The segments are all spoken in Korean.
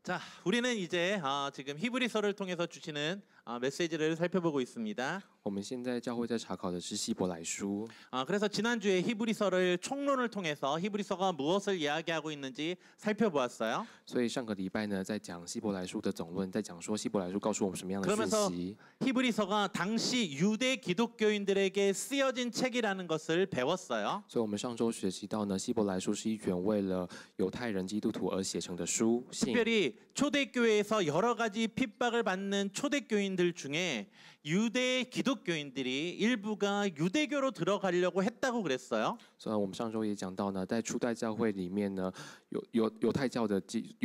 자, 우리는 이제 지금 히브리서를 통해서 주시는 메시지를 살펴보고 있습니다. 我们现在教会在查考的是希伯来书。 그래서 지난주에 히브리서를 총론을 통해서 히브리서가 무엇을 이야기하고 있는지 살펴보았어요. 所以上个礼拜呢，在讲希伯来书的总论，在讲说希伯来书告诉我们什么样的讯 그러면서 息。 히브리서가 당시 유대 기독교인들에게 쓰여진 책이라는 것을 배웠어요. 所以我们上周学习到呢，希伯来书是一卷为了犹太人基督徒而写成的书信。 특별히 초대교회에서 여러 가지 핍박을 받는 초대교인들 중에 유대 기독교인들이 일부가 유대교로 들어가려고 했다고 그랬어요. 所以我们上周也讲到呢，在初代教会里面呢，犹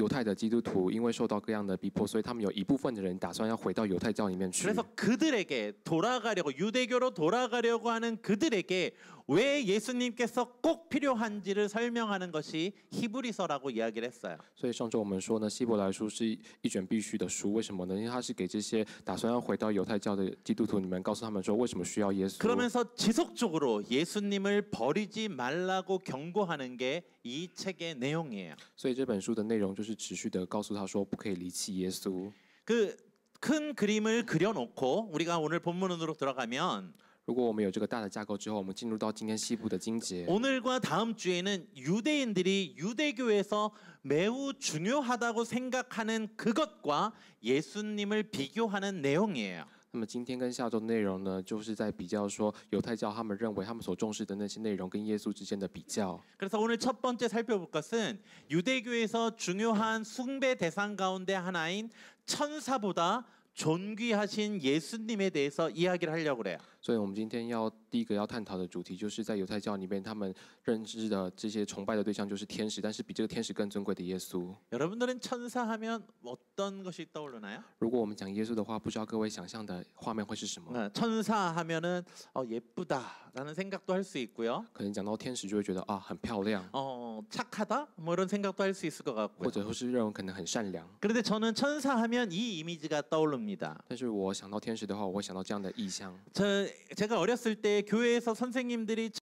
太的基督徒因为受到各样的逼迫，所以他们有一部分的人打算要回到犹太教里面去。 그래서 그들에게 돌아가려고 유대교로 돌아가려고 하는 그들에게 왜 예수님께서 꼭 필요한지를 설명하는 것이 히브리서라고 이야기를 했어요. 所以上周我们说呢，希伯来书是一卷必须的书，为什么呢？因为它是给这些打算要回到犹太教的基督徒，你们告诉他们说为什么需要耶稣。 그러면서 지속적으로 예수님을 버리지 말라고 경고하는 게 이 책의 내용이에요. 所以这本书的内容就是持续的告诉他说，不可以离弃耶稣。 그 큰 그림을 그려놓고 우리가 오늘 본문으로 들어가면 如果我们有这个大的架构之后，我们进入到今天西部的经节。 오늘과 다음 주에는 유대인들이 유대교에서 매우 중요하다고 생각하는 그것과 예수님을 비교하는 내용이에요. 那么今天跟下周的内容呢，就是在比较说犹太教他们认为他们所重视的那些内容跟耶稣之间的比较。 그래서 오늘 첫 번째 살펴볼 것은 유대교에서 중요한 숭배 대상 가운데 하나인 천사보다 존귀하신 예수님에 대해서 이야기를 하려고 그래요. 所以我们今天第一个要探讨的主题，就是在犹太教里面，他们认知的这些崇拜的对象就是天使，但是比这个天使更尊贵的耶稣。 여러분들은 천사하면 어떤 것이 떠오르나요? 如果我们讲耶稣的话，不知道各位想象的画面会是什么？ 천사하면은 예쁘다라는 생각도 할 수 있고요. 可能讲到天使就会觉得啊很漂亮， 착하다 뭐 이런 생각도 할 수 있을 것 或 같고요. 者是认为可能很善良。 그런데 저는 천사하면 이 이미지가 떠오릅니다. 但是我想到天使的话，我会想到这样的意象。 제가 어렸을 때 교회에서 선생님들이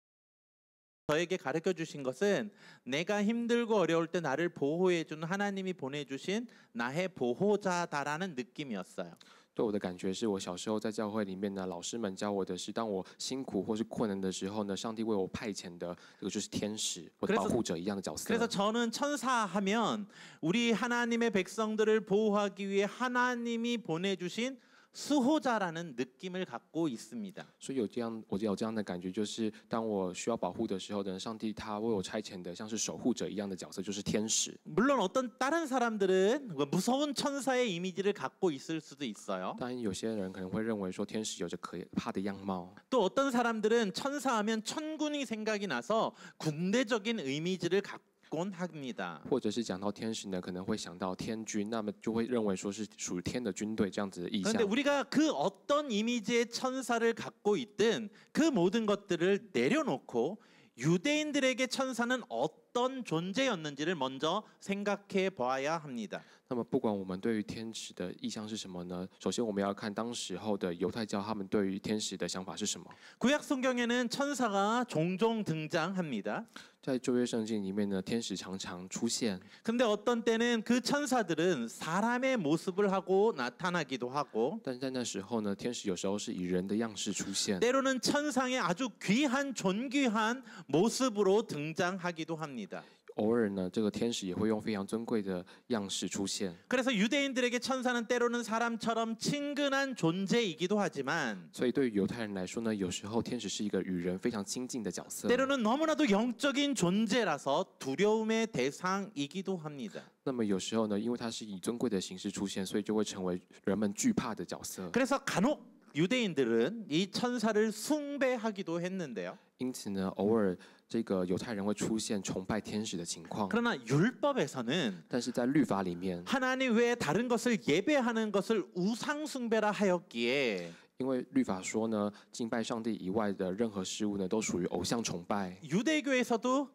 저에게 가르쳐 주신 것은 내가 힘들고 어려울 때 나를 보호해 주는 하나님이 보내주신 나의 보호자다라는 느낌이었어요. 对我的感觉是我小时候在教会里面呢，老师们教我的是，当我辛苦或是困难的时候呢，上帝为我派遣的这个就是天使，我的保护者一样的角色。 그래서 저는 천사하면 우리 하나님의 백성들을 보호하기 위해 하나님이 보내주신 수호자라는 느낌을 갖고 있습니다. 所以我有这样的感觉，就是当我需要保护的时候呢，上帝他为我差遣的像是守护者一样的角色，就是天使。 물론 어떤 다른 사람들은 무서운 천사의 이미지를 갖고 있을 수도 있어요. 当然，有些人可能会认为说天使有着可怕的样貌。 또 어떤 사람들은 천사하면 천군이 생각이 나서 군대적인 이미지를 갖곤 합니다. 或者是讲到天使呢，可能会想到天军，那么就会认为说是属于天的军队这样子的意象。 그런데 우리가 그 어떤 이미지의 천사를 갖고 있든 그 모든 것들을 내려놓고 유대인들에게 천사는 어떤 존재였는지를 먼저 생각해 봐야 합니다. 那么，不管我们对于天使的意象是什么呢？首先，我们要看当时候的犹太教他们对于天使的想法是什么。 구약 성경에는 천사가 종종 등장합니다. 在旧约圣经里面呢，天使常常出现。 근데 어떤 때는 그 천사들은 사람의 모습을 하고 나타나기도 하고 但是在那时候呢，天使有时候是以人的样式出现， 때로는 천상의 아주 귀한 존귀한 모습으로 등장하기도 합니다. 偶尔呢，这个天使也会用非常尊贵的样式出现。 그래서 유대인들에게 천사는 때로는 사람처럼 친근한 존재이기도 하지만 所以对于犹太人来说呢，有时候天使是一个与人非常亲近的角色。 때로는 너무나도 영적인 존재라서 두려움의 대상이기도 합니다. 那么有时候呢，因为它是以尊贵的形式出现，所以就会成为人们惧怕的角色。 그래서 간혹 유대인들은 이 천사를 숭배하기도 했는데요. 因此呢，偶尔这个犹太人会出现崇拜天使的情况。 그러나 율법에서는 但是在律法里面， 하나님 외에 다른 것을 예배하는 것을 우상 숭배라 하였기에 因为律法说呢，敬拜上帝以外的任何事物呢，都属于偶像崇拜。 유대교에서도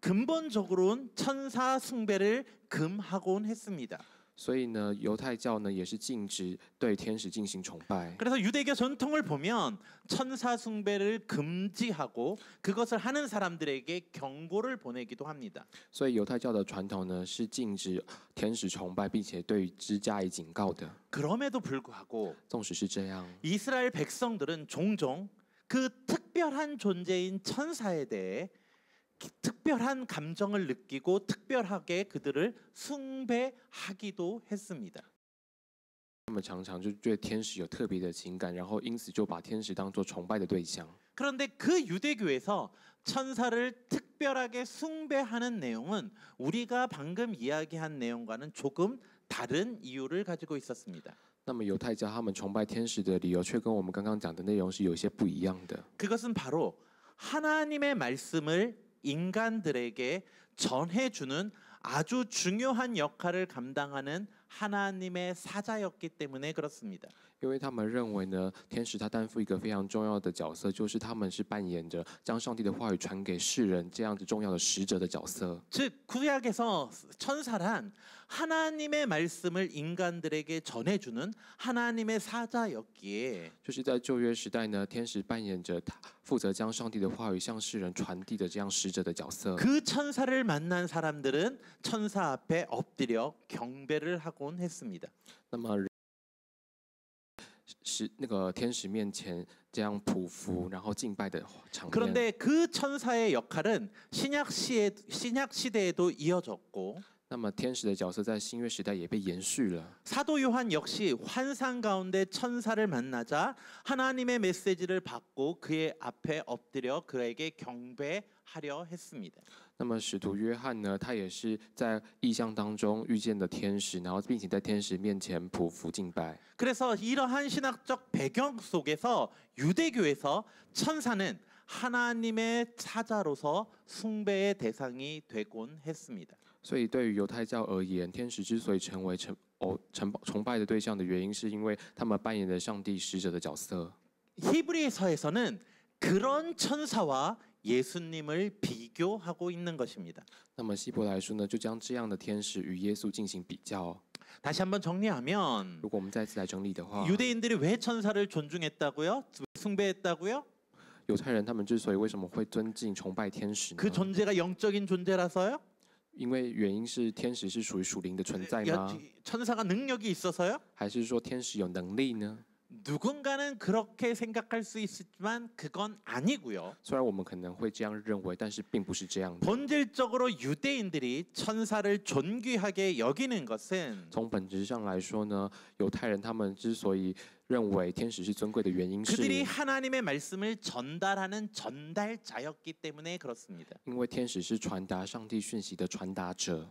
근본적으로는 천사 숭배를 금하곤 했습니다. 所以呢，犹太教呢也是禁止对天使进行崇拜。 그래서 유대교 전통을 보면 천사 숭배를 금지하고 그것을 하는 사람들에게 경고를 보내기도 합니다. 所以犹太教的传统呢是禁止天使崇拜，并且对之加以警告的。 그럼에도 불구하고 纵使是这样， 이스라엘 백성들은 종종 그 특별한 존재인 천사에 대해 특별한 감정을 느끼고 특별하게 그들을 숭배하기도 했습니다. 他们常常就对天使有特别的情感，然后因此就把天使当作崇拜的对象。 그런데 그 유대교에서 천사를 특별하게 숭배하는 내용은 우리가 방금 이야기한 내용과는 조금 다른 이유를 가지고 있었습니다. 那么犹太教他们崇拜天使的理由，却跟我们刚刚讲的内容是有一些不一样的。 그것은 바로 하나님의 말씀을 인간들에게 전해주는 아주 중요한 역할을 감당하는 하나님의 사자였기 때문에 그렇습니다. 因为他们认为呢，天使他担负一个非常重要的角色，就是他们是扮演着将上帝的话语传给世人这样子重要的使者的角色。 즉 구약에서 천사란 하나님의 말씀을 인간들에게 전해주는 하나님의 사자였기에 就是在旧约时代呢，天使扮演着他负责将上帝的话语向世人传递的这样使者的角色。 그 천사를 만난 사람들은 천사 앞에 엎드려 경배를 하곤 했습니다. 那么是那个天使面前这样匍匐，然后敬拜的场面。 그런데 그 천사의 역할은 신약 시대에도 이어졌고 那么天使的角色在新约时代也被延续了。 사도 요한 역시 환상 가운데 천사를 만나자 하나님의 메시지를 받고 그의 앞에 엎드려 그에게 경배하려 했습니다. 那么使徒约翰呢，他也是在异象当中遇见的天使，然后并且在天使面前匍匐敬拜。 그래서 이러한 신학적 배경 속에서 유대교에서 천사는 하나님의 사자로서 숭배의 대상이 되곤 했습니다. 所以对于犹太教而言，天使之所以成为崇拜的对象的原因，是因为他们扮演了上帝使者的角色。 히브리서에서는 그런 천사와 예수님을 비교하고 있는 것입니다. 那么希伯来书呢，就将这样的天使与耶稣进行比较。 다시 한번 정리하면 如果我们再次来整理的话， 유대인들이 왜 천사를 존중했다고요? 숭배했다고요? 犹太人他们之所以为什么会尊敬崇拜天使呢？ 그 존재가 영적인 존재라서요? 因为原因是天使是属于属灵的存在吗？ 천사가 능력이 있어서요? 还是说天使有能力呢？ 누군가는 그렇게 생각할 수 있지만 그건 아니고요. 虽然我们可能会这样认为，但是并不是这样的。 본질적으로 유대인들이 천사를 존귀하게 여기는 것은 从本质上来说呢，犹太人他们之所以认为天使是尊贵的原因，是 그들이 하나님의 말씀을 전달하는 전달자였기 때문에 그렇습니다. 因为天使是传达上帝讯息的传达者。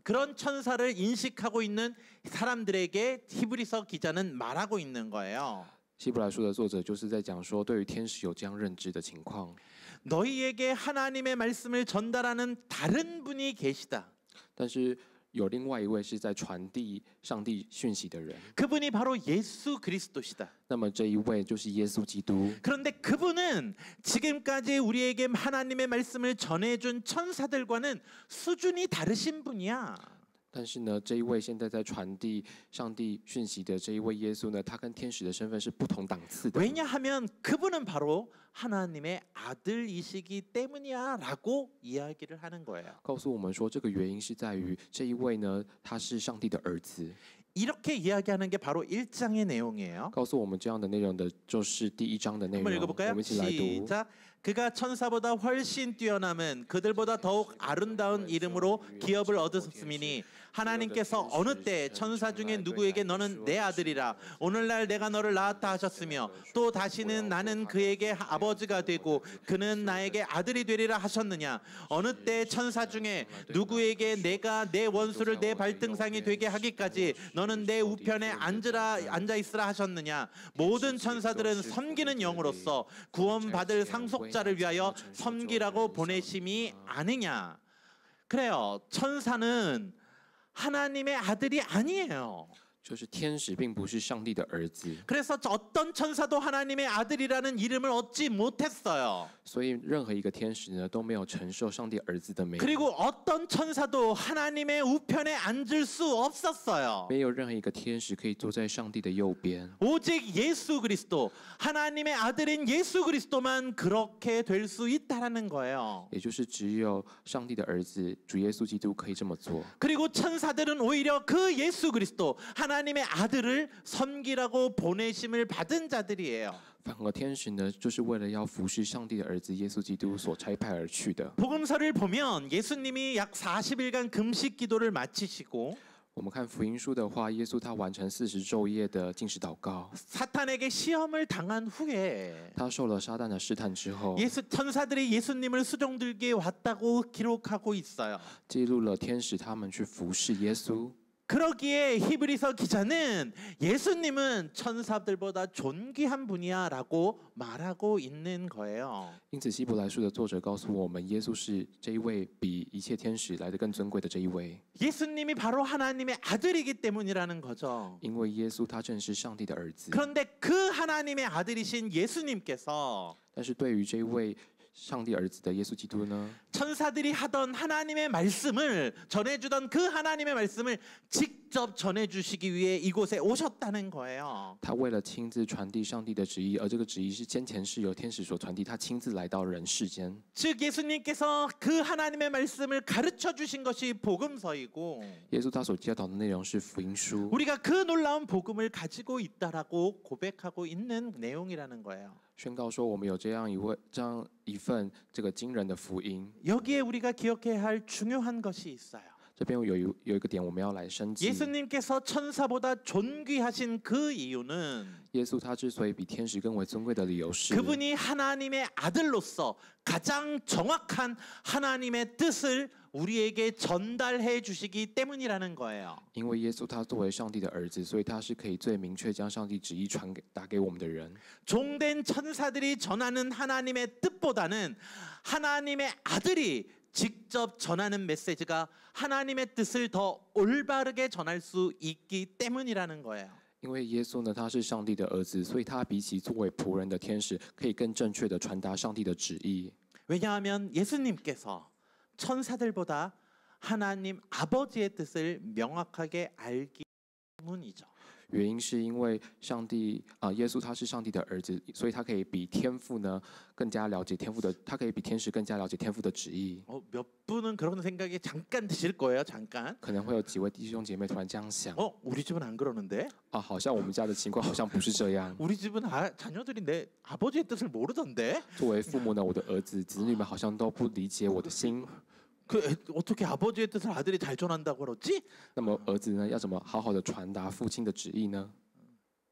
그런 천사를 인식하고 있는 사람들에게 히브리서 기자는 말하고 있는 거예요. 希伯来书的作者就是在讲说，对于天使有这样认知的情况。 너희에게 하나님의 말씀을 전달하는 다른 분이 계시다. 但是有另外一位是在传递上帝讯息的人， 그분이 바로 예수 그리스도시다. 那么这一位就是耶稣基督。 그런데 그분은 지금까지 우리에게 하나님의 말씀을 전해준 천사들과는 수준이 다르신 분이야. 但是呢，这一位现在在传递上帝讯息的这一位耶稣呢，他跟天使的身份是不同档次的。 왜냐하면 그분은 바로 하나님의 아들이시기 때문이야라고 이야기를 하는 거예요. 告诉我们说，这个原因是在于这一位呢，他是上帝的儿子。 이렇게 이야기하는 게 바로 1장의 내용이에요. 告诉我们这样的内容的，就是第1章的内 한번 容。我 읽어볼까요? 们一起来读。 시작. 그가 천사보다 훨씬 뛰어남은 그들보다 더욱 아름다운 이름으로 기업을 얻었음이니 하나님께서 어느 때 천사 중에 누구에게 너는 내 아들이라 오늘날 내가 너를 낳았다 하셨으며 또 다시는 나는 그에게 아버지가 되고 그는 나에게 아들이 되리라 하셨느냐 어느 때 천사 중에 누구에게 내가 내 원수를 내 발등상이 되게 하기까지 너는 내 우편에 앉아 있으라 하셨느냐 모든 천사들은 섬기는 영으로서 구원받을 상속자를 위하여 섬기라고 보내심이 아니냐. 그래요. 천사는 하나님의 아들이 아니에요. 就是天使并不是上帝的儿子， 그래서 어떤 천사도 하나님의 아들이라는 이름을 얻지 못했어요. 所以任何一个天使呢都没有承受上帝儿子的名， 그리고 어떤 천사도 하나님의 우편에 앉을 수 없었어요. 没有任何一个天使可以坐在上帝的右边， 오직 예수 그리스도, 하나님의 아들인 예수 그리스도만 그렇게 될 수 있다라는 거예요. 也就是只有上帝的儿子主耶稣基督可以这么做。 그리고 천사들은 오히려 그 예수 그리스도, 하나님의 아들을 섬기라고 보내심을 받은 자들이에요. 反而天使呢，就是为了要服侍上帝的儿子耶稣基督所差派而去的。 복음서를 보면 예수님이 약 40일간 금식 기도를 마치시고 我们看福音书的话，耶稣他完成40昼夜的禁食祷告， 사탄에게 시험을 당한 후에 他受了撒旦的试探之后， 천사들이 예수님을 수종들기에 왔다고 기록하고 있어요. 记录了天使他们去服侍耶稣。 그러기에 히브리서 기자는 예수님은 천사들보다 존귀한 분이야라고 말하고 있는 거예요. 因此，希伯来书的作者告诉我们，耶稣是这一位比一切天使来得更尊贵的这一位， 예수님이 바로 하나님의 아들이기 때문이라는 거죠. 因为耶稣他正是上帝的儿子。 그런데 그 하나님의 아들이신 예수님께서 但是对于这一位上帝儿子的耶稣基督呢， 천사들이 하던 하나님의 말씀을 전해주던 그 하나님의 말씀을 직접 전해주시기 위해 이곳에 오셨다는 거예요. 他为了亲自传递上帝的旨意，而这个旨意是先前是由天使所传递，他亲自来到人世间。 즉 예수님께서 그 하나님의 말씀을 가르쳐 주신 것이 복음서이고 耶稣他所教导的内容是福音书， 우리가 그 놀라운 복음을 가지고 있다라고 고백하고 있는 내용이라는 거예요. 宣告说我们有这样一份这个惊人的福音。 여기에 우리가 기억해야 할 중요한 것이 있어요. 这边有一个点我们要来深记， 예수님께서 천사보다 존귀하신 그 이유는 耶稣他之所以比天使更为尊贵的理由是， 그분이 하나님의 아들로서 가장 정확한 하나님의 뜻을 우리에게 전달해 주시기 때문이라는 거예요. 因为耶稣他作为上帝的儿子，所以他是可以最明确将上帝旨意打给我们的人。 종된 천사들이 전하는 하나님의 뜻보다는 하나님의 아들이 직접 전하는 메시지가 하나님의 뜻을 더 올바르게 전할 수 있기 때문이라는 거예요. 因为耶稣呢，他是上帝的儿子，所以他比起作为仆人的天使，可以更正确的传达上帝的旨意。 왜냐하면 예수님께서 천사들보다 하나님 아버지의 뜻을 명확하게 알기 때문이죠. 原因是因为上帝耶稣他是上帝的儿子，所以他可以比天父呢更加了解天父的，他可以比天使更加了解天父的旨意。 몇 분은 그런 생각이 잠깐 드실 거예요. 잠깐. 可能会有几位弟兄姐妹突然这样想， 우리 집은 안 그러는데? 好像我们家的情况好像不是这样。 우리 집은 자녀들이 내 아버지의 뜻을 모르던데? 作为父母呢，我的儿子、子女们好像都不理解我的心。 어떻게 아버지의 뜻을 아들이 잘 전한다고 그러지? 那么儿子呢，要怎么好好的传达父亲的旨意呢？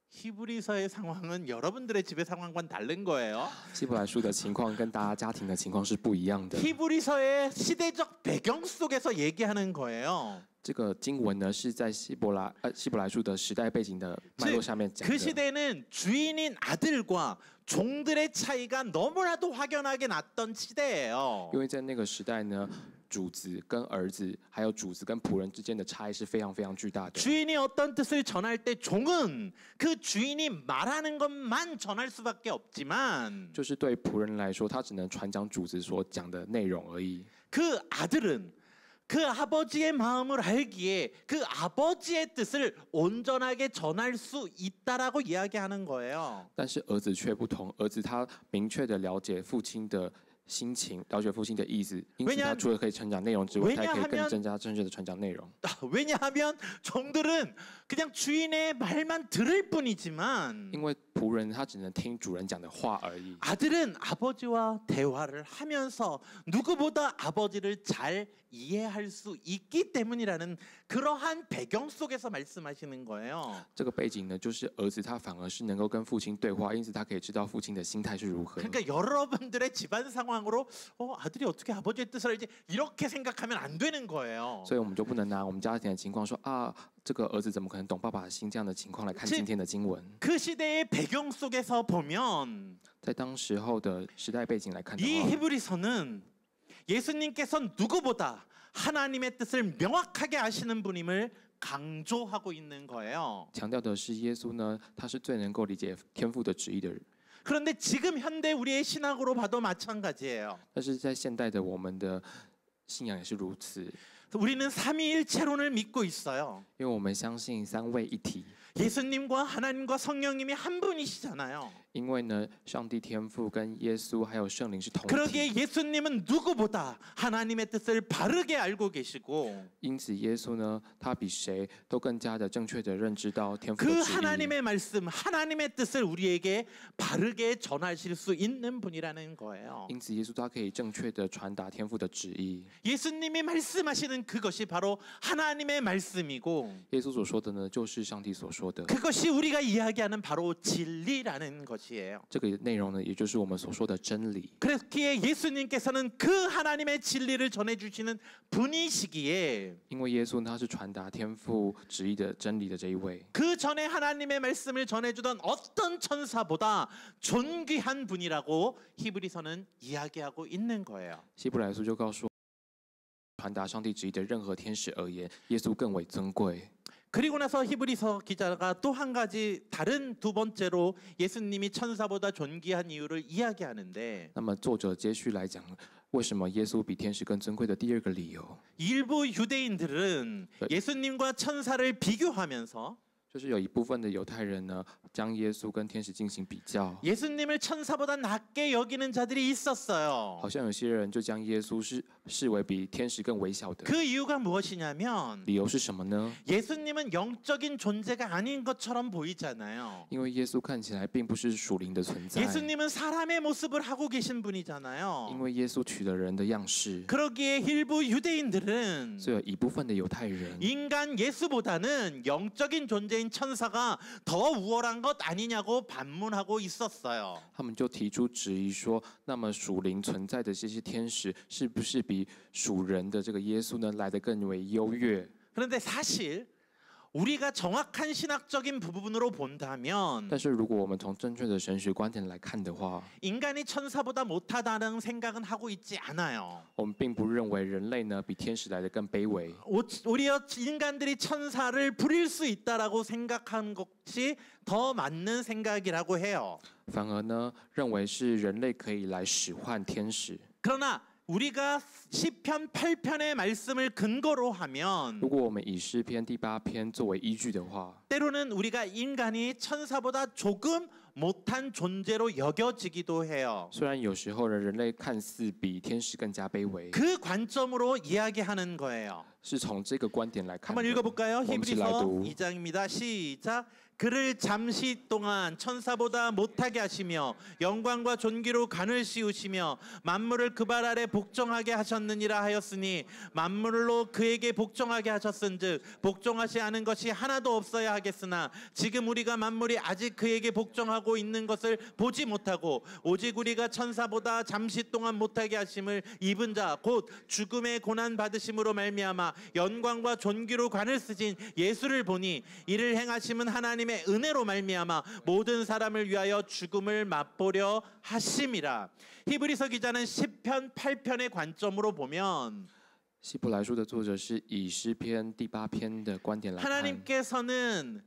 히브리서의 상황은 여러분들의 집의 상황과는 다른 거예요. 希伯来书的情况跟大家家庭的情况是不一样的。 히브리서의 시대적 배경 속에서 얘기하는 거예요. 这个经文呢，是在希伯来书的时代背景的脉络下面讲 그 的。 시대는 주인인 아들과 종들의 차이가 너무나도 확연하게 났던 시대예요. 因为在那个时代呢，主子跟儿子，还有主子跟仆人之间的差异是非常非常巨大的。 주인이 어떤 뜻을 전할 때 종은 그 주인이 말하는 것만 전할 수밖에 없지만 就是对仆人来说，他只能传讲主子所讲的内容而已。 그 아들은 그 아버지의 마음을 알기에 그 아버지의 뜻을 온전하게 전할 수 있다라고 이야기하는 거예요. 但是儿子却不同，儿子他明确的了解父亲的心情，了解父亲的意思，因此他除了可以传讲内容之外，他也可以更增加正确的传讲内容。 왜냐하면 종들은 그냥 주인의 말만 들을 뿐이지만 因为仆人他只能听主人讲的话而已， 아들은 아버지와 대화를 하면서 누구보다 아버지를 잘 이해할 수 있기 때문이라는 그러한 배경 속에서 말씀하시는 거예요. 这个背景呢，就是儿子他反而是能够跟父亲对话，因此他可以知道父亲的心态是如何。 그러니까 여러분들의 집안 상황으로 아들이 어떻게 아버지의 뜻을 알지 이렇게 생각하면 안 되는 거예요. 所以我们就不能拿我们家庭的情况说这个儿子怎么可能懂爸爸的心这样的情况来看今天的经文。 그 시대의 배경 속에서 보면 在当时候的时代背景来看的 이 话， 히브리서는 예수님께서 누구보다 하나님의 뜻을 명확하게 아시는 분임을 강조하고 있는 거예요. 强调的是耶稣呢，他是最能够理解天父的旨意的人。 그런데 지금 현대 우리의 신학으로 봐도 마찬가지예요. 但是在现代的我们的信仰也是如此， 우리는 삼위일체론을 믿고 있어요. 因为我们相信三位一体。 예수님과 하나님과 성령님이 한 분이시잖아요. 因为呢，上帝天父跟耶稣还有圣灵是同体， 그러기에 예수님은 누구보다 하나님의 뜻을 바르게 알고 계시고 因此耶稣呢，他比谁都更加的正确的认知到天父 그 的旨意。 하나님의 말씀, 하나님의 뜻을 우리에게 바르게 전하실 수 있는 분이라는 거예요. 因此耶稣他可以正确的传达天父的旨意。 예수님이 말씀하시는 그것이 바로 하나님의 말씀이고 耶稣所说的呢，就是上帝所说的。 그것이 우리가 이야기하는 바로 진리라는 것이에요. 这个内容呢，也就是我们所说的真理。 그렇기에 예수님께서는 그 하나님의 진리를 전해주시는 분이시기에 因为耶稣他是传达天父旨意的真理的这一位， 그 전에 하나님의 말씀을 전해주던 어떤 천사보다 존귀한 분이라고 히브리서는 이야기하고 있는 거예요. 希伯来书就告诉我，传达上帝旨意的任何天使而言，耶稣更为尊贵。 그리고 나서 히브리서 기자가 또 한 가지 다른 두 번째로 예수님이 천사보다 존귀한 이유를 이야기하는데 那么作者接续来讲，为什么耶稣比天使更尊贵的第二个理由， 일부 유대인들은 예수님과 천사를 비교하면서 就是有一部分的犹太人呢，将耶稣跟天使进行比较， 예수님을 천사보다 낮게 여기는 자들이 있었어요. 好像有些人就将耶稣视为比天使更微小的。 그 이유가 무엇이냐면 理由是什么呢？ 예수님은 영적인 존재가 아닌 것처럼 보이잖아요. 因为耶稣看起来并不是属灵的存在， 예수님은 사람의 모습을 하고 계신 因 분이잖아요. 为耶稣取了人的样式， 그러기에 일부 유대인들은 所以有一部分的犹太人 인간 예수보다는 영적인 존재인 천사가 더 우월한 것 아니냐고 반문하고 있었어요. 他们就提出质疑说，那么属灵存在的这些天使，是不是比属人的这个耶稣呢来得更为优越？ 그런데 사실 우리가 정확한 신학적인 부분으로 본다면 但是如果我们从正确的神学观点来看的话， 인간이 천사보다 못하다는 생각은 하고 있지 않아요. 我们并不认为人类呢比天使来得更卑微， 오히려 인간들이 천사를 부릴 수 있다라고 생각하는 것이 더 맞는 생각이라고 해요. 反而呢认为是人类可以来使唤天使。 그러나 우리가 시편 8편의 말씀을 근거로 하면 如果我们以诗篇第8篇作为依据的话， 때로는 우리가 인간이 천사보다 조금 못한 존재로 여겨지기도 해요. 虽然有时候呢人类看似比天使更加卑微， 그 관점으로 이야기하는 거예요. 是从这个观点来看的。 한번 읽어볼까요? 我们一起来 히브리서 读。 2장입니다. 시작. 그를 잠시 동안 천사보다 못하게 하시며 영광과 존귀로 간을 씌우시며 만물을 그 발 아래 복종하게 하셨느니라 하였으니 만물로 그에게 복종하게 하셨은즉 복종하지 않은 것이 하나도 없어야 하겠으나 지금 우리가 만물이 아직 그에게 복종하고 있는 것을 보지 못하고 오직 우리가 천사보다 잠시 동안 못하게 하심을 입은 자 곧 죽음의 고난 받으심으로 말미암아 영광과 존귀로 관을 쓰신 예수를 보니 이를 행하심은 하나님의 은혜로 말미암아 모든 사람을 위하여 죽음을 맛보려 하심이라. 히브리서 기자는 시편 8편의 관점으로 보면 希伯来书的作者是以诗篇第8篇的观点来看， 하나님께서는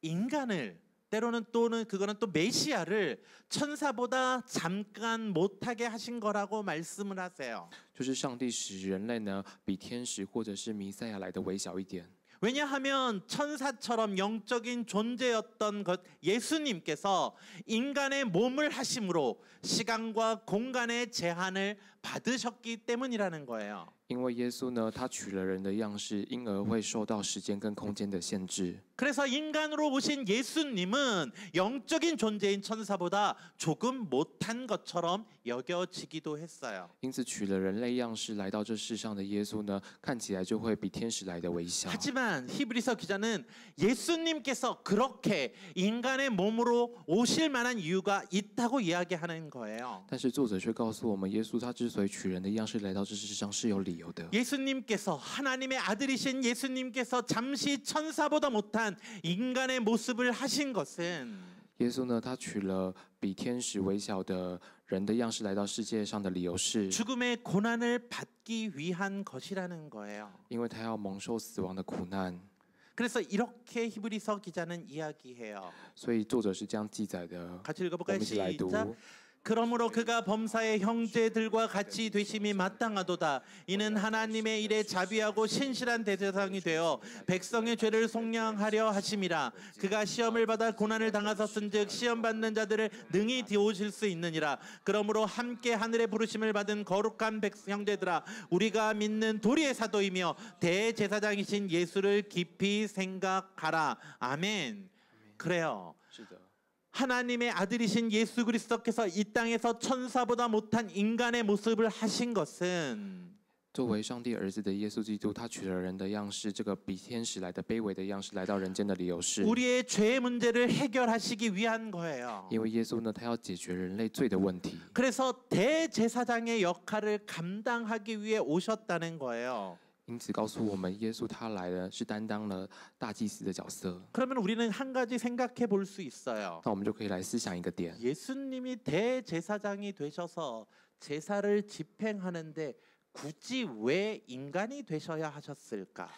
인간을 때로는 또는 그거는 또 메시아를 천사보다 잠깐 못하게 하신 거라고 말씀을 하세요. 就是上帝使人类呢比天使或者是弥赛亚来的微小一点。 왜냐하면 천사처럼 영적인 존재였던 것 예수님께서 인간의 몸을 하심으로 시간과 공간의 제한을 받으셨기 때문이라는 거예요. 因为耶稣呢，他取了人的样式，因而会受到时间跟空间的限制。 그래서 인간으로 오신 예수님은 영적인 존재인 천사보다 조금 못한 것처럼 여겨지기도 했어요. 因此，取了人类样式来到这世上的耶稣呢，看起来就会比天使来的微小。 하지만 히브리서 기자는 예수님께서 그렇게 인간의 몸으로 오실 만한 이유가 있다고 이야기하는 거예요. 但是作者却告诉我们，耶稣他之所以取人的样式来到这世上是有理由的。 예수님께서 하나님의 아들이신 예수님께서 잠시 천사보다 못한 인간의 모습을 하신 것은 耶稣呢，他取了比天使微小的人的样式来到世界上的理由是， 죽음의 고난을 받기 위한 것이라는 거예요. 因为他要蒙受死亡的苦难。 그래서 이렇게 히브리서 기자는 이야기해요. 所以作者是这样记载的。 같이 我 읽어볼까요? 们一起来 시작. 读。 그러므로 그가 범사의 형제들과 같이 되심이 마땅하도다. 이는 하나님의 일에 자비하고 신실한 대제사장이 되어 백성의 죄를 속량하려 하심이라. 그가 시험을 받아 고난을 당하셨은즉 시험 받는 자들을 능히 도우실 수 있느니라. 그러므로 함께 하늘의 부르심을 받은 거룩한 형제들아, 우리가 믿는 도리의 사도이며 대제사장이신 예수를 깊이 생각하라. 아멘. 그래요. 是的， 하나님의 아들이신 예수 그리스도께서 이 땅에서 천사보다 못한 인간의 모습을 하신 것은 作为上帝儿子的耶稣基督，他取了人的样式，这个比天使来的卑微的样式，来到人间的理由是， 우리의 죄의 문제를 해결하시기 위한 거예요. 因为耶稣呢，他要解决人类罪的问题， 그래서 대제사장의 역할을 감당하기 위해 오셨다는 거예요. 因此告诉我们，耶稣他来了是担当了大祭司的角色。 그러면 우리는 한 가지 생각해 볼 수 있어요. 那我们就可以来思想一个点， 예수님이 대제사장이 되셔서 제사를 집행하는데 굳이 왜 인간이 되셔야 하셨을까?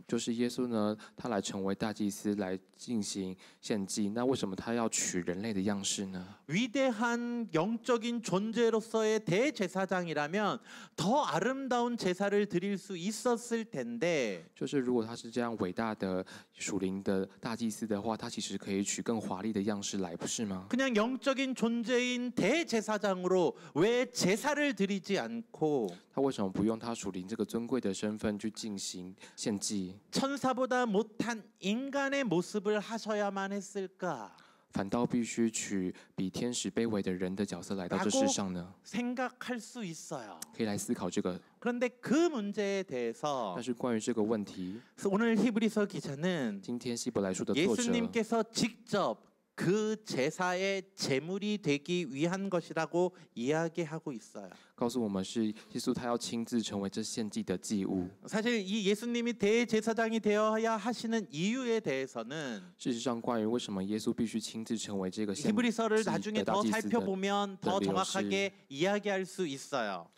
就是耶稣呢，他来成为大祭司来进行献祭，那为什么他要取人类的样式呢？ 위대한 영적인 존재로서의 대제사장이라면 더 아름다운 제사를 드릴 수 있었을 텐데 就是如果他是这样伟大的属灵的大祭司的话，他其实可以取更华丽的样式来，不是吗？ 그냥 영적인 존재인 대제사장으로 왜 제사를 드리지 않고 他为什么不用他属灵这个尊贵的身份去进行献祭？ 천사보다 못한 인간의 모습을 하셔야만 했을까? 反倒必须取比天使卑微的人的角色来到这世上呢？ 생각할 수 있어요. 可以来思考这个。 그런데 그 문제에 대해서 但是关于这个问题， 오늘 히브리서 기자는 今天希伯来书的作者 예수님께서 직접 그 제사의 제물이 되기 위한 것이라고 이야기하고 있어요. 告诉我们，是耶稣他要亲自成为这献祭的祭物。 사실 이 예수님이 대제사장이 되어야 하시는 이유에 대해서는 事实上，关于为什么耶稣必须亲自成为这个献祭 히브리서를 나중에 的大 더 祭司的， 살펴보면 더理由 정확하게 이야기할 수 있어요.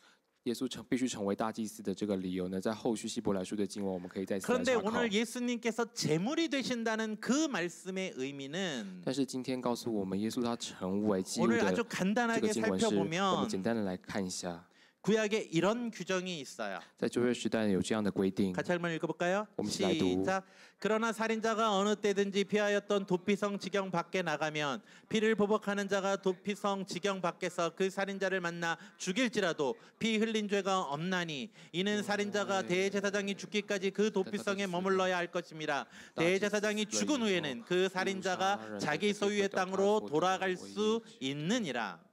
耶稣必须成为大祭司的这个理由呢，在后续希伯来书的经文，我们可以再次来 그런데 查考。 오늘 예수님께서 제물이 되신다는 그 말씀의 의미는 但是今天告诉我们，耶稣他成为祭物 오늘 的 아주 这个 간단하게 经文是，我们 살펴보면 简单的来看一下， 구약에 이런 규정이 있어요. 在旧约时代有这样的规定。 같이 한번 읽어볼까요? 我们一起来读。 시작. 그러나 살인자가 어느 때든지 피하였던 도피성 지경 밖에 나가면 피를 보복하는 자가 도피성 지경 밖에서 그 살인자를 만나 죽일지라도 피 흘린 죄가 없나니 이는 살인자가 대제사장이 죽기까지 그 도피성에 머물러야 할 것입니다. 대제사장이 죽은 후에는 그 살인자가 자기 소유의 땅으로 돌아갈 수 있느니라.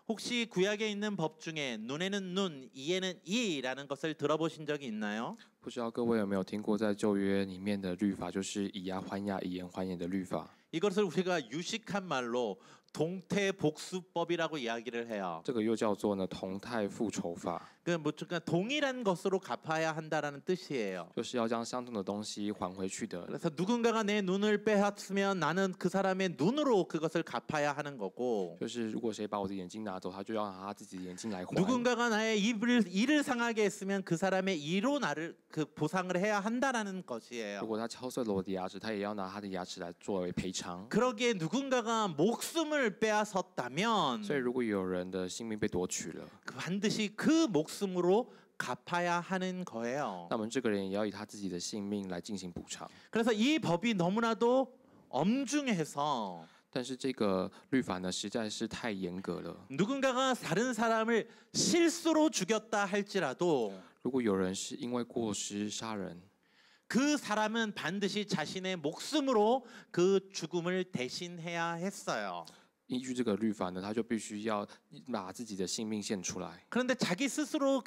혹시 구약에 있는 법 중에 눈에는 눈, 이에는 이라는 것을 들어보신 적이 있나요? 不知道各位有没有听过，在旧约里面的律法，就是以牙还牙、以眼还眼的律法。 이것을 우리가 유식한 말로 동태복수법이라고 이야기를 해요. 这个又叫做呢同态复仇法， 그러니까 동일한 것으로 갚아야 한다라는 뜻이에요. 就是要将相同的东西还回去的。 그래서 누군가가 내 눈을 빼앗으면 나는 그 사람의 눈으로 그것을 갚아야 하는 거고 就是如果谁把我的眼睛拿走，他就要拿他自己的眼睛来还。 누군가가 나의 이를 상하게 했으면 그 사람의 이로 나를 그 보상을 해야 한다라는 如 것이에요. 果他敲碎了我的牙齿，他也要拿他的牙齿来作为赔偿。 그러기에 누군가가 목숨을 빼앗았다면 所以如果有人的性命被夺取了， 반드시 그 목숨으로 갚아야 하는 거예요. 那么这个人也要以他自己的性命来进行补偿。 그래서 이 법이 너무나도 엄중해서 但是这个律法呢，实在是太严格了。 누군가가 다른 사람을 실수로 죽였다 할지라도 如果有人是因为过失杀人， 그 사람은 반드시 자신의 목숨으로 그 죽음을 대신해야 했어요. 依据这个律法呢，他就必须要把自己的性命献出来。 그런데 자기 스스로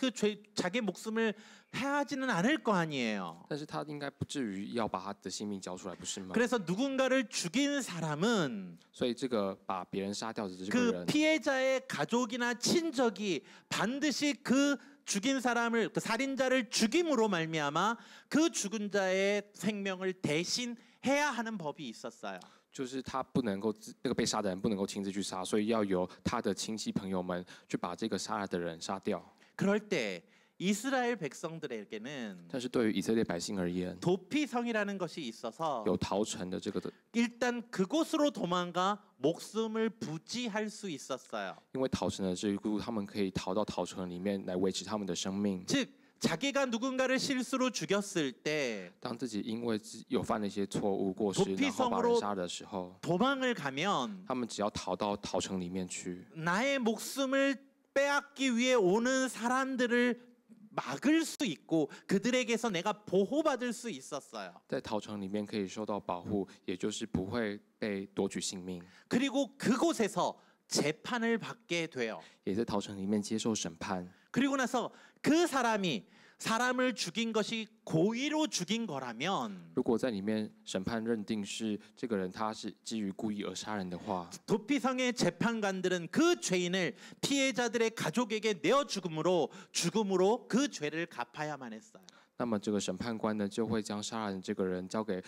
자기 목숨을 해하지는 않을 거 아니에요. 但是他应该不至于要把他的性命交出来，不是吗？ 그래서 누군가를 죽인 사람은 所以这个把别人杀掉的这个 그 人， 피해자의 가족이나 친족이 반드시 그 죽인 사람을 그 살인자를 죽임으로 말미암아 그 죽은 자의 생명을 대신해야 하는 법이 있었어요. 就是他不能够那个被杀的人不能够亲自去杀，所以要由他的亲戚朋友们去把这个杀了的人杀掉。 그럴 때 이스라엘 백성들에게는 但是对于以色列百姓而言， 도피성이라는 것이 있어서 有逃城的这个的， 일단 그곳으로 도망가 목숨을 부지할 수 있었어요. 因为逃城的这一步，他们可以逃到逃城里面来维持他们的生命。 즉 자기가 누군가를 실수로 죽였을 때 当自己因为有犯了一些错误过失，然后把人杀的时候， 도망을 가면 他们只要逃到逃城里面去， 나의 목숨을 빼앗기 위해 오는 사람들을 막을 수 있고 그들에게서 내가 보호받을 수 있었어요. 在逃城里面可以受到保护，也就是不会被夺取性命， 그리고 그곳에서 재판을 받게 돼요. 也在逃城里面接受审判。 그리고 나서 그 사람이 사람을 죽인 것이 고의로 죽인 거라면 如果在里面审判认定是这个人他是基于故意而杀人的话， 도피성의 재판관들은 그 죄인을 피해자들의 가족에게 내어 죽음으로 그 죄를 갚아야만 했어요. 那么这个审判官呢就会将杀人这个人交给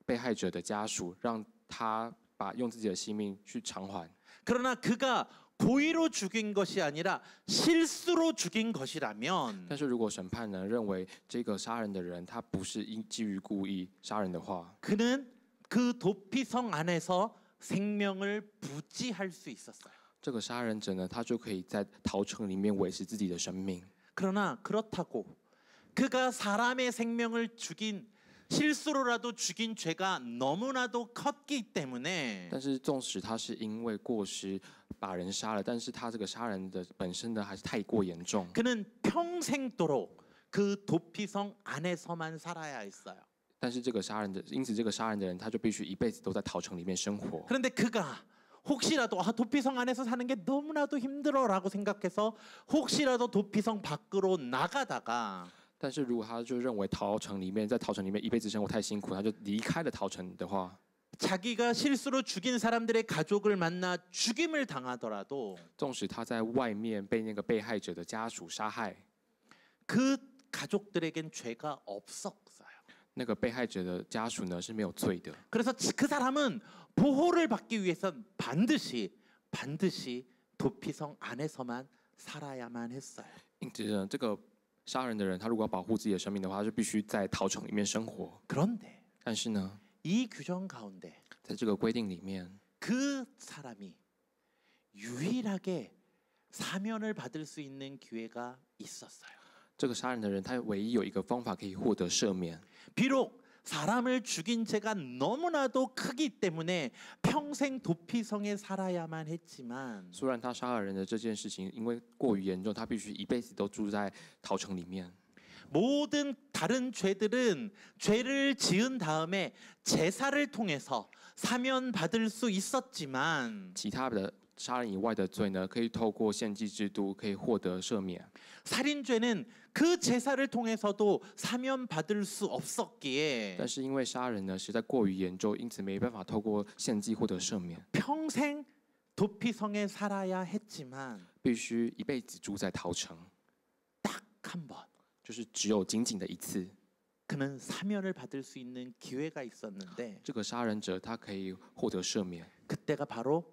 被害者的家属，让他用自己的性命去偿还。 그러나 그가 고의로 죽인 것이 아니라 실수로 죽인 것이라면 但是如果审判人认为这个杀人的人他不是基于故意杀人的话， 그는 그 도피성 안에서 생명을 부지할 수 있었어요. 这个杀人者呢，他就可以在逃城里面维持自己的生命。 그러나 그렇다고 그가 사람의 생명을 죽인 실수로라도 죽인 죄가 너무나도 컸기 때문에 但是纵使他是因为过失把人杀了，但是他这个杀人的本身呢还是太过严重， 그는 평생도록 그 도피성 안에서만 살아야 했어요. 但是这个杀人的，因此这个杀人的人他就必须一辈子都在逃城里面生活。 그런데 그가 혹시라도 도피성 안에서 사는 게 너무나도 힘들어라고 생각해서 혹시라도 도피성 밖으로 나가다가 但是如果他就认为逃城里面，在逃城里面一辈子生活太辛苦，他就离开了逃城的话， 자기가 실수로 죽인 사람들의 가족을 만나 죽임을 당하더라도 纵使他在外面被那个被害者的家属杀害， 그 가족들에겐 죄가 없었어요. 那个被害者的家属呢是没有罪的。 그래서 그 사람은 보호를 받기 위해선 반드시 도피성 안에서만 살아야만 했어요. 因此呢，这个杀人的人，他如果要保护自己的生命的话，他就必须在逃城里面生活。 그런데 但是呢， 이 규정 가운데 在这个规定里面， 그 사람이 유일하게 사면을 받을 수 있는 기회가 있었어요. 这个杀人的人，他唯一有一个方法可以获得赦免。 비록 사람을 죽인 죄가 너무나도 크기 때문에 평생 도피성에 살아야만 했지만 虽然他杀了人的这件事情因为过于严重，他必须一辈子都住在逃城里面。 모든 다른 죄들은 죄를 지은 다음에 제사를 통해서 사면받을 수 있었지만 其他的杀人以外的罪呢，可以透过献祭制度可以获得赦免。 살인죄는 그 제사를 통해서도 사면받을 수 없었기에 但是因为杀人呢实在过于严重，因此没办法透过献祭获得赦免， 평생 도피성에 살아야 했지만 必须一辈子住在逃城， 딱 한 번 就是只有仅仅的一次。 그는 사면을 받을 수 있는 기회가 있었는데 这个杀人者他可以获得赦免， 그때가 바로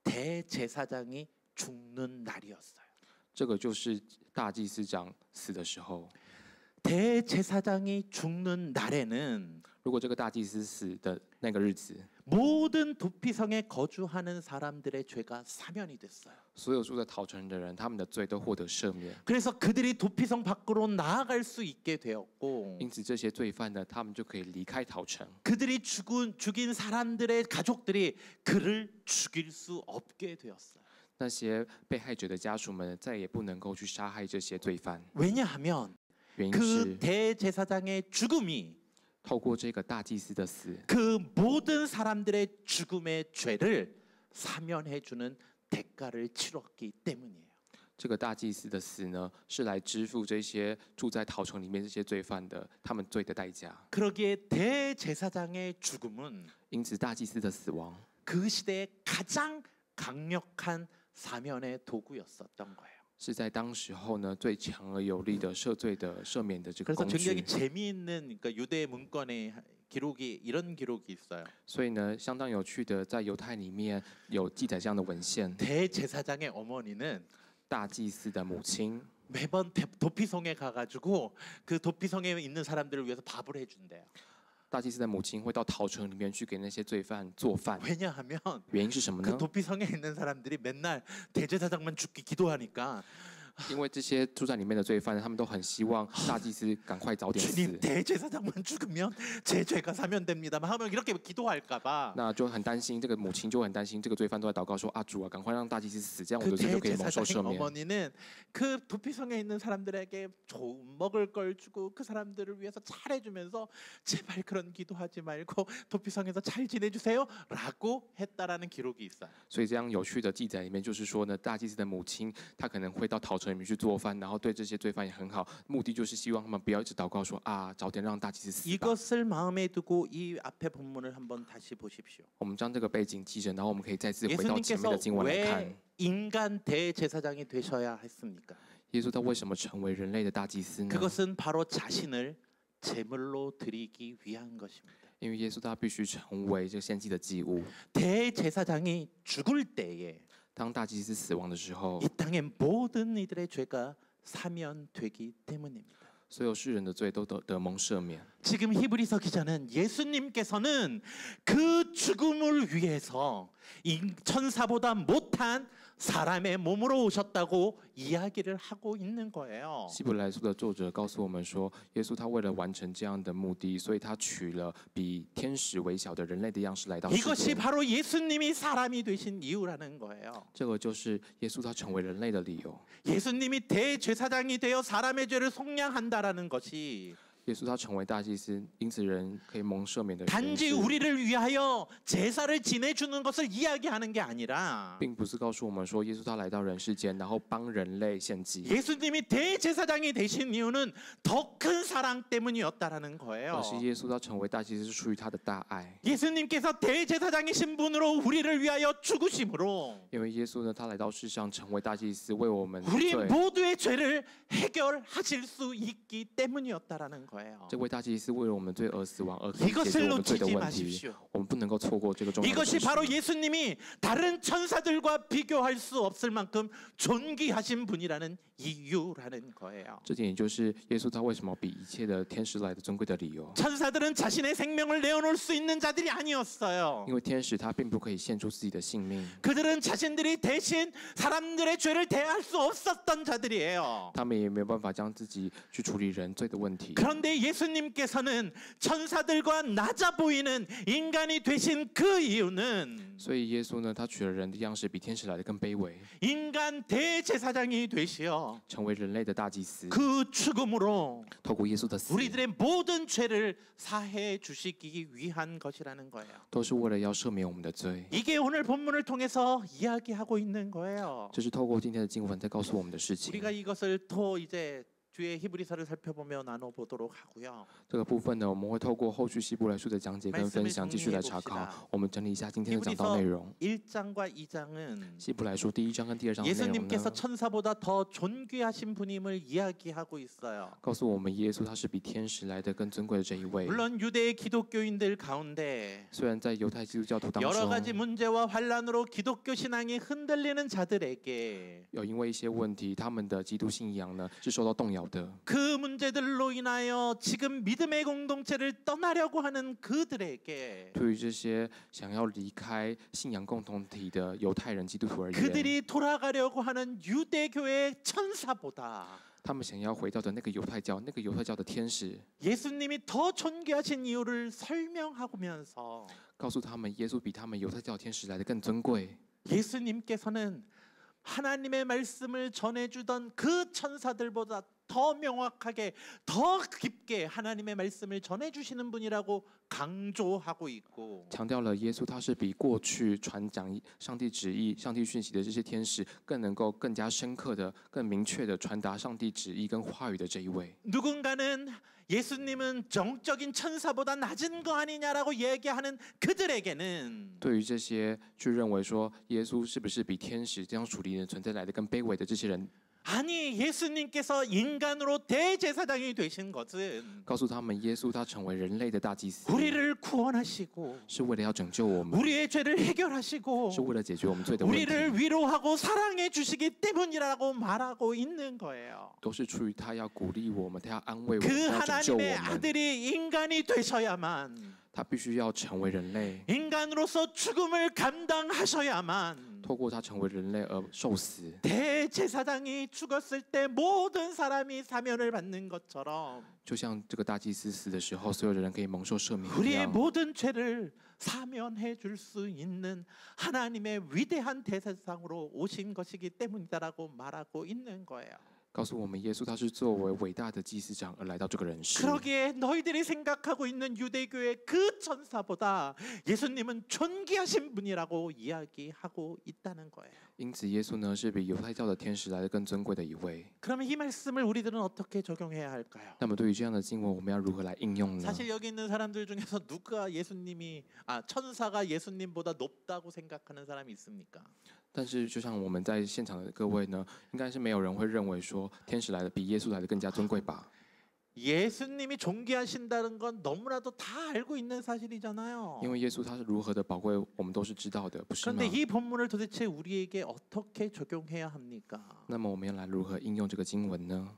대제사장이 죽는 날이었어요. 这个就是大祭司长死的时候。 대제사장이 죽는 날에는 如果这个大祭司死的那个日子， 모든 도피성에 거주하는 사람들의 죄가 사면이 됐어요. 所有住在逃城的人，他们的罪都获得赦免。 그래서 그들이 도피성 밖으로 나아갈 수 있게 되었고 因此，这些罪犯呢，他们就可以离开逃城。 그들이 죽인 사람들의 가족들이 그를 죽일 수 없게 되었어요. 那些被害者的家属们再也不能够去杀害这些罪犯， 왜냐하면 原因 그 是 대제사장의 죽음이 透过这个大祭司的死， 그 모든 사람들의 죽음의 죄를 사면해주는 대가를 치렀기 때문이에요. 这个大祭司的死呢，是来支付这些住在逃城里面这些罪犯的他们罪的代价。 그러기에 대제사장의 죽음은 因此，大祭司的死亡 그 시대의 가장 강력한 사면의 도구였었던 거예요. 是在当时候呢最强而有力的赦罪的赦免的这个 그래서 工 굉장히 具。 재미있는 그러니까 유대 문건에 기록이 이런 기록이 있어요. 所以呢，相当有趣的，在犹太里面有记载这样的文献： 대제사장의 어머니는 大祭司的母亲 매번 도피성에 가가지고 그 도피성에 있는 사람들을 위해서 밥을 해준대요. 大祭司的母亲会到陶城里面去给那些罪犯做饭， 왜냐하면 原因是什么 그 呢？ 도피성에 있는 사람들이 맨날 대제사장만 죽기 기도하니까 因为这些住在里面的罪犯，他们都很希望大祭司赶快早点死 주님 ， 대제사장만 죽으면 제 죄가 사면됩니다. 하면 이렇게 기도할까봐 那就很担心。这个母亲就很担心，这个罪犯都在祷告说：“啊，主啊，赶快让大祭司死，这样我 그 的罪就可以蒙受赦 대제사장의 免。” 어머니는 그 도피성에 있는 사람들에게 좋은 먹을 걸 주고 그 사람들을 위해서 잘해주면서 제발 그런 기도하지 말고 도피성에서 잘 지내주세요라고 했다라는 기록이 있어요. 所以这样有趣的记载里面就是说呢，大祭司的母亲她可能会到陶城里面去做饭，然后对这些罪犯也很好，目的就是希望他们不要一直祷告说啊，早点让大祭司死吧。 이것을 마음에 두고 이 앞에 본문을 한번 다시 보십시오. 我们将这个背景记着，然后我们可以再次回到前面 예수님께서 的经文来看 왜 ， 인간 대제사장이 되셔야 했습니까? 耶稣他为什么成为人类的大祭司呢？ 그것은 바로 자신을 제물로 드리기 위한 것입니다. 因为耶稣他必须成为这个献祭的祭物。 대제사장이 죽을 때에 当大祭司死亡的时候 이 ， 땅의 모든 이들의 죄가 사면되기 때문입니다. 所有世人的罪都得蒙赦免。 지금 히브리서 기자는 예수님께서는 그 죽음을 위해서 천사보다 못한 사람의 몸으로 오셨다고 이야기를 하고 있는 거예요. 希伯来书的作者告诉我们说，耶稣他为了完成这样的目的，所以他取了比天使为小的人类的样式来到世 이것이 间。 바로 예수님이 사람이 되신 이유라는 거예요. 这个就是耶稣他成为人类的理由。 예수님이 대제사장이 되어 사람의 죄를 속량한다라는 것이 耶稣他成为大祭司，因此人可以蒙赦免的原因 단지 是 우리를 위하여 제사를 지내주는 것을 이야기하는 게 아니라 并不是告诉我们说耶稣他来到人世间，然后帮人类献祭， 예수님이 대제사장이 되신 이유는 더 큰 사랑 때문이었다라는 而 거예요. 是耶稣他成为大祭司是出于他的大爱。 예수님께서 대제사장이신 분으로 우리를 위하여 죽으심으로 因为耶稣呢，他来到世上成为大祭司，为我们的 우리 罪。 모두의 죄를 해결하실 수 있기 때문이었다라는 거예요. 这位大祭司为了我们罪而死亡，而可以解 이것을 决我们罪的 놓치지 问题。 마십시오. 我们不能够错过这个重要的 이것이 事实。 바로 예수님이 다른 천사들과 비교할 수 없을 만큼 존귀하신 분이라는 이유라는 거예요. 这点也就是耶稣他为什么比一切的天使来的尊贵的理由。 천사들은 자신의 생명을 내어놓을 수 있는 자들이 아니었어요. 因为天使他并不可以献出自己的性命， 그들은 자신들이 대신 사람들의 죄를 대할 수 없었던 자들이에요. 他们也没有办法将自己去处理人罪的问题。 그런데 예수님께서는 천사들과 낮아 보이는 인간이 되신 그 이유는 所以耶稣呢，他取了人的样式，比天使来的更卑微， 인간 대제사장이 되시어 成为人类的大祭司。 그 죽음으로 透过耶稣的死， 우리들의 모든 죄를 사해 주시기 위한 것이라는 거예요. 都是为了要赦免我们的罪。 이게 오늘 본문을 통해서 이야기하고 있는 거예요. 这是透过今天的经文在告诉我们的事情。 우리가 이것을 더 이제 뒤에 히브리서를 살펴보며 나눠 보도록 하고요. 这个部分呢，我们会透过后续希伯来书的讲解跟分享，继续来查考。我们整理一下今天的讲道内容。 1장과 2장은 希伯来书第1章跟第2章的内容 예수님께서 呢， 천사보다 더 존귀하신 분임을 이야기하고 있어요. 告诉我们耶稣他是比天使来的更尊贵的这一位。 물론 유대의 기독교인들 가운데 虽然在犹太基督教徒当 여러 中， 가지 문제와 환란으로 기독교 신앙이 흔들리는 자들에게 有因为一些问题，他们的基督信仰呢是受到动摇的。 그 문제들로 인하여 지금 믿음의 공동체를 떠나려고 하는 그들에게 对于这些想要离开信仰共同体的犹太人基督徒而言， 그들이 돌아가려고 하는 유대교의 천사보다 他们想要回到的那个犹太教，那个犹太教的天使， 예수님이 더 존귀하신 이유를 설명하면서 告诉他们耶稣比他们犹太教天使来的更尊贵。 예수님께서는 하나님의 말씀을 전해주던 그 천사들보다 더 명확하게 더 깊게 하나님의 말씀을 전해주시는 분이라고 강조하고 있고 强调了耶稣他是比过去传讲上帝旨意、上帝讯息的这些天使更能够更加深刻的、更明确的传达上帝旨意跟话语的这一位。 누군가는 예수님은 정적인 천사보다 낮은 거 아니냐라고 얘기하는 그들에게는 对于这些去认为说耶稣是不是比天使这样属灵的存在来的更卑微的这些人 아니 예수님께서 인간으로 대제사장이 되신 것은 告诉他们，耶稣他成为人类的大祭司， 우리를 구원하시고 是为了要拯救我们， 우리의 죄를 해결하시고 是为了解决我们罪的问题， 우리를 위로하고 사랑해 주시기 때문이라고 말하고 있는 거예요. 都是出于他要鼓励我们，他要安慰我 그 们，他要拯救我 하나님의 们。 아들이 인간이 되셔야만 他必须要成为人类， 인간으로서 죽음을 감당하셔야만 透过他成为人类而受死， 대제사장이 죽었을 때 모든 사람이 사면을 받는 것처럼 就像这个大祭司死的时候，所有的人可以蒙受赦免一 우리의 样。 모든 죄를 사면해 줄 수 있는 하나님의 위대한 대제사장으로 오신 것이기 때문이다라고 말하고 있는 거예요. 告诉我们，耶稣他是作为伟大的祭司长而来到这个人世。 그러기에 너희들이 생각하고 있는 유대교의 그 천사보다 예수님은 존귀하신 분이라고 이야기하고 있다는 거예요. 因此，耶稣呢是比犹太教的天使来的更尊贵的一位。 그러면 이 말씀을 우리들은 어떻게 적용해야 할까요? 那么，对于这样的经文，我们要如何来应用呢？ 사실 여기 있는 사람들 중에서 누가 천사가 예수님보다 높다고 생각하는 사람이 있습니까? 但是，就像我们在现场的各位呢，应该是没有人会认为说天使来的比耶稣来的更加尊贵吧？ 예수님이 존귀하신다는 건 너무나도 다 알고 있는 사실이잖아요. 因为耶稣他是如何的宝贵，我们都是知道的，不是吗 그런데 ？ 이 본문을 도대체 우리에게 어떻게 적용해야 합니까? 那么，我们要来如何应用这个经文呢？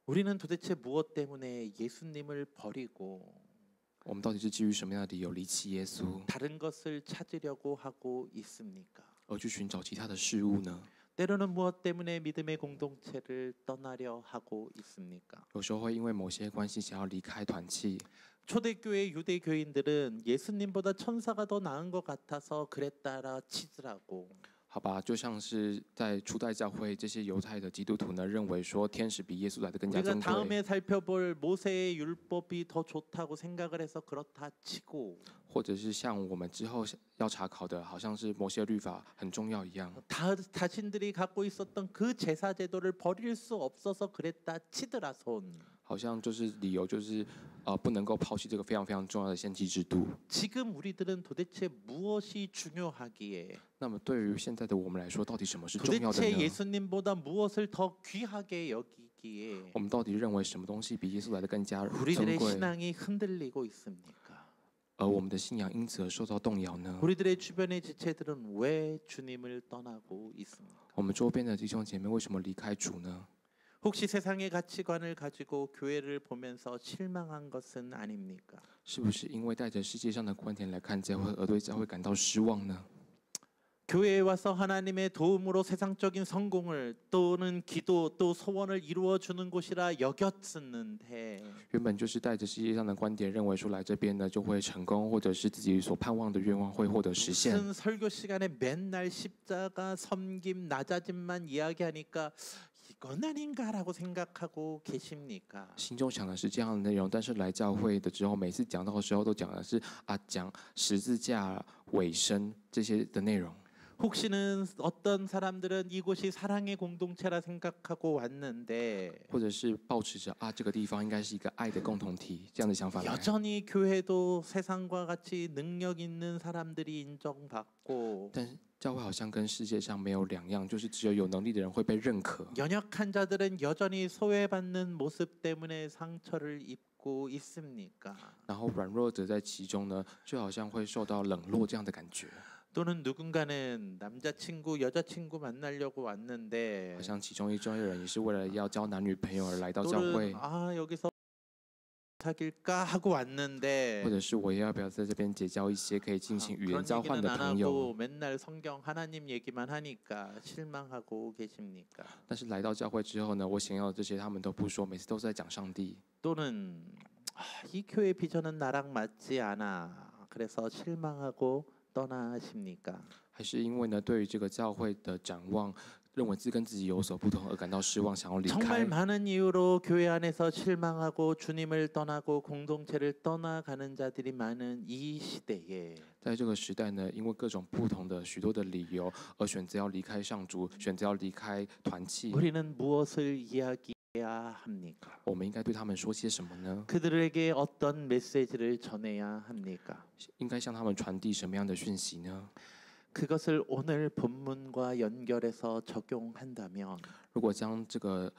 우리는 도대체 무엇 때문에 예수님을 버리고 我们到底是基于什么样的理由离弃耶稣， 다른 것을 찾으려고 하고 있습니까? 而去寻找其他的事物呢？ 때로는 무엇 때문에 믿음의 공동체를 떠나려 하고 있습니까? 有时候会因为某些关系想要离开团契。 초대교회 유대교인들은 예수님보다 천사가 더 나은 것 같아서 그랬다라 치더라고. 好吧，就像是在初代教会，这些犹太的基督徒呢，认为说天使比耶稣来的更加 우리가 尊贵。 다음에 살펴볼 모세의 율법이 더 좋다고 생각을 해서 그렇다 치고 或者是像我们之后要查考的，好像是某些律法很重要一样， 자신들이 갖고 있었던 그 제사 제도를 버릴 수 없어서 그랬다 치더라 손. 好像就是理由就是不能够抛弃这个非常非常重要的献祭制度。 지금 우리들은 도대체 무엇이 중요하기에 那么对于现在的我们来说，到底什么是重要的 도대체 呢？ 예수님보다 무엇을 더 귀하게 여기기에 我们到底认为什么东西比耶稣来的更加尊 우리들의 贵？ 신앙이 흔들리고 있습니까? 而我们的信仰因此而受到动摇呢？ 우리들의 주변의 지체들은 왜 주님을 떠나고 있습니까? 我们周边的弟兄姐妹为什么离开主呢？ 혹시 세상의 가치관을 가지고 교회를 보면서 실망한 것은 아닙니까? 是不是因为带着世界上的观点来看教会，而对教会感到失望呢？ 교회에 와서 하나님의 도움으로 세상적인 성공을 또는 기도 또 소원을 이루어 주는 곳이라 여겼었는데 原本就是带着世界上的观点，认为说来这边呢就会成功，或者是自己所盼望的愿望会获得实现。 무슨 설교 시간에 맨날 십자가 섬김 낮아짐만 이야기하니까 이건 아닌가라고 생각하고 계십니까? 心中想的是这样的内容，但是来教会的之后，每次讲到的时候都讲的是讲十字架、尾声这些的内容。 혹시는 어떤 사람들은 이곳이 사랑의 공동체라 생각하고 왔는데 或者是抱持着这个地方应该是一个爱的共同体这样的想法来， 여전히 교회도 세상과 같이 능력 있는 사람들이 인정받고 但是教会好像跟世界上没有两样，就是只有能力的人会被认可， 연약한 자들은 여전히 소외받는 모습 때문에 상처를 입고 있습니까? 然后软弱者在其中呢，就好像会受到冷落这样的感觉， 또는 누군가는 남자친구 여자친구 만나려고 왔는데 好像其中一人也是为了要交男女朋友而来到教 또는 会， 여기서 사귈까 하고 왔는데 或者是我要不要在这边结交一些可以进行语言 그런 交换 얘기는 的 안 朋友？ 하고 맨날 성경 하나님 얘기만 하니까 실망하고 계십니까? 但是来到教会之后呢，我想要的这些他们都不说，每次都是在讲上帝。 또는 이 교회 비전은 나랑 맞지 않아. 그래서 실망하고 떠나십니까? 还是因为呢，对于这个教会的展望，认为跟自己有所不同而感到失望，想要离 정말 开。 많은 이유로 교회 안에서 실망하고 주님을 떠나고 공동체를 떠나가는 자들이 많은 이 시대에 在这个时代呢，因为各种不同的许多的理由，而选择要离开上主，选择要离开团契。 우리는 무엇을 이야기해야 합니까? 我们应该对他们说些什么呢？ 그들에게 어떤 메시지를 전해야 합니까? 应该向他们传递什么样的讯息呢？ 그것을 오늘 본문과 연결해서 적용한다면 如果将这个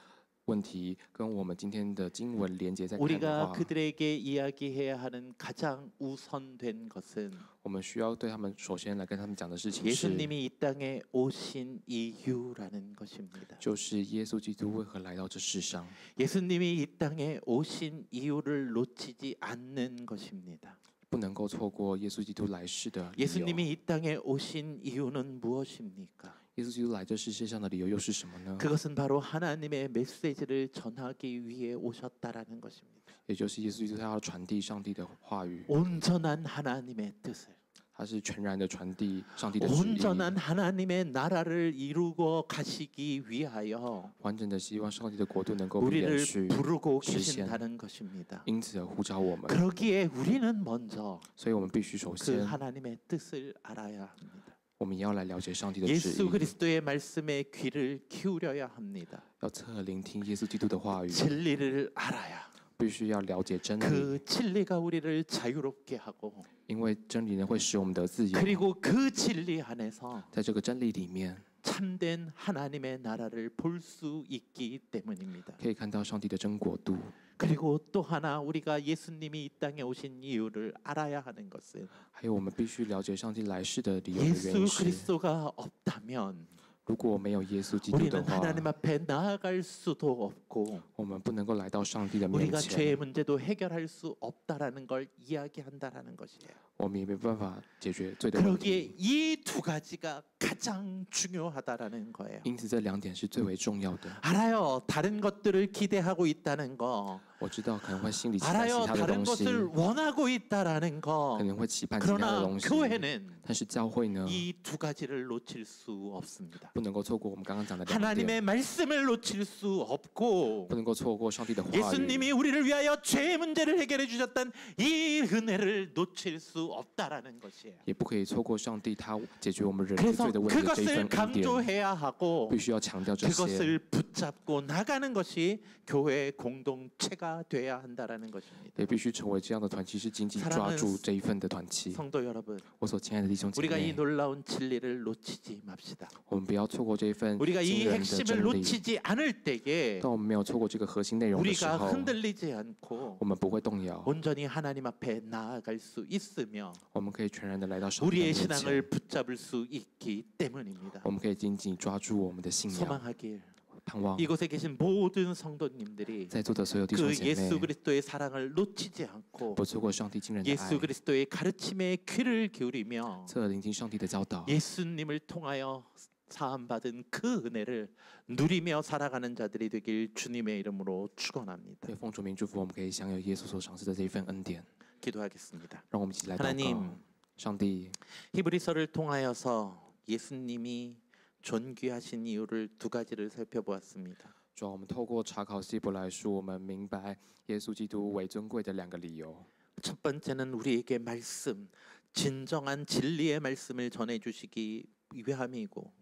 问题跟我们今天的经文连接在看的 우리가 话， 그들에게 이야기해야 하는 가장 우선된 것은 我们需要对他们首先来跟他们讲的事情是， 예수님이 이 땅에 오신 이유라는 것입니다. 就是耶稣基督为何来到这世上。 예수님이 이 땅에 오신 이유를 놓치지 않는 것입니다. 不能够错过耶稣基督来世的理由。 예수님이 이 땅에 오신 이유는 무엇입니까? 耶稣基督来这世界上的理由又是什么呢？ 그것은 바로 하나님의 메시지를 전하기 위해 오셨다라는 것입니다. 也就是耶稣基督他要传递上帝的话语， 온전한 하나님의 뜻을 他是全然的传递上帝的旨意， 온전한 하나님의 나라를 이루고 가시기 위하여 完整的希望上帝的国度能够被延 우리를 续， 부르고 实现。 계신다는 것입니다. 因此而呼召我们。 그러기에 우리는 먼저 所以我们必须首 그 先， 하나님의 뜻을 알아야 합니다. 我们也要来了解上帝的旨 예수 意， 그리스도의 말씀에 귀를 기울여야 합니다. 要侧聆听耶稣基督的话语， 진리를 알아야 必须要了解真理， 그 진리가 우리를 자유롭게 하고 因为真理呢会使我们得自由。 그리고 그 진리 안에서 在这个真理里面， 참된 하나님의 나라를 볼 수 있기 때문입니다. 可以看到上帝的真国度。 그리고 또 하나 우리가 예수님이 이 땅에 오신 이유를 알아야 하는 것은 还有我们必须了解上帝来世的理由的原 예수 因是， 그리스도가 없다면 如果没有耶稣基督的 우리는 话， 하나님 앞에 나아갈 수도 없고 我们不能够来到上帝的面 우리가 前， 죄의 문제도 해결할 수 없다라는 걸 이야기한다라는 것이에요. 我们也没办法解决罪的问 그러기에 题。 이 두 가지가 가장 중요하다라는 거예요. 因此，这两点是最为重要的。 알아요. 다른 것들을 기대하고 있다는 거. 我知道可能会心里期待其 알아요. 他的 다른 东西， 것을 원하고 있다라는 거. 可能会期盼其他的 그러나 东西， 교회는 但是教会呢， 이 두 가지를 놓칠 수 없습니다. 不能够错过我们刚刚讲的两点， 하나님의 말씀을 놓칠 수 없고 不能够错过上帝的话语， 예수님이 우리를 위하여 죄의 문제를 해결해 주셨던 이 은혜를 놓칠 수 없다라는 것이에요. 也不可以错过上帝他解决我们人类 그래서 罪的问题的这一 그것을 份恩典， 강조해야 하고 必须要强调这些， 그것을 붙잡고 나가는 것이 교회의 공동체가 돼야 한다라는 것입니다. 也必须成为这样的团契，是紧紧 사랑하는 抓住这一份的团契。 성도 여러분, 我所亲爱的弟兄姐 우리가 이 妹， 놀라운 진리를 놓치지 맙시다. 我们不要错过这一份 우리가 惊 이 人的 핵심을 真理。 놓치지 않을 때에 当我们没有错过这个核心内容的时 우리가 候， 흔들리지 않고 我们不会动摇， 온전히 하나님 앞에 나아갈 수 있으며 我们可以全然的来到上帝的 우리의 面 신앙을 前， 붙잡을 수 있기 때문입니다. 我们可以紧紧抓住我们的信仰， 소망하길 盼望 이곳에 계신 모든 성도님들이 在座的所有弟兄 그 姐 예수 妹 그리스도의 사랑을 놓치지 않고 不错过上帝惊人的爱 예수 ， 그리스도의 가르침에 귀를 기울이며 侧耳聆听上帝的教导， 예수님을 통하여 사함받은 그 은혜를 누리며 살아가는 자들이 되길 주님의 이름으로 축원합니다. 对奉主名祝福，我们可以享有耶稣所赏赐的这一份恩典。 기도하겠습니다. 让我们一起来祷 하나님 告，上帝， 히브리서를 통하여서 예수님이 존귀하신 이유를 두 가지를 살펴보았습니다. 主要我们透过查考希伯来书，我们明白耶稣基督为尊贵的两个理由。 첫 번째는 우리에게 말씀, 진정한 진리의 말씀을 전해 주시기 위함이고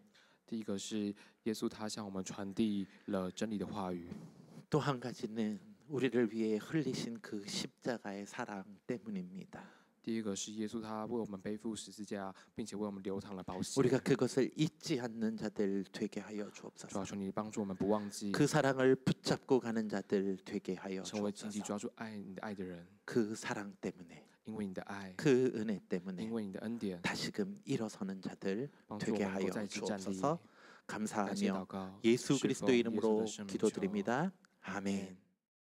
第一个是耶稣他向我们传递了真理的话语， 또 한 가지는 우리를 위해 흘리신 그 십자가의 사랑 때문입니다. 第一个是耶稣他为我们背负十字架，并且为我们流淌了宝血。 우리가 그것을 잊지 않는 자들 되게 하여 主 주옵소서. 要求你帮助我们不忘记， 그 사랑을 붙잡고 가는 자들 되게 하여 成为紧紧 주옵소서. 抓住爱你的爱的人， 그 사랑 때문에 因为你的爱， 그 은혜 때문에 因为你的恩典， 다시금 일어서는 자들 帮助我 되게 们能 하여 够再次站立。 주옵소서. 感谢祷 감사하며 告， 예수 侍奉 그리스도의 耶稣 이름으로 的圣名求 기도드립니다. 아멘.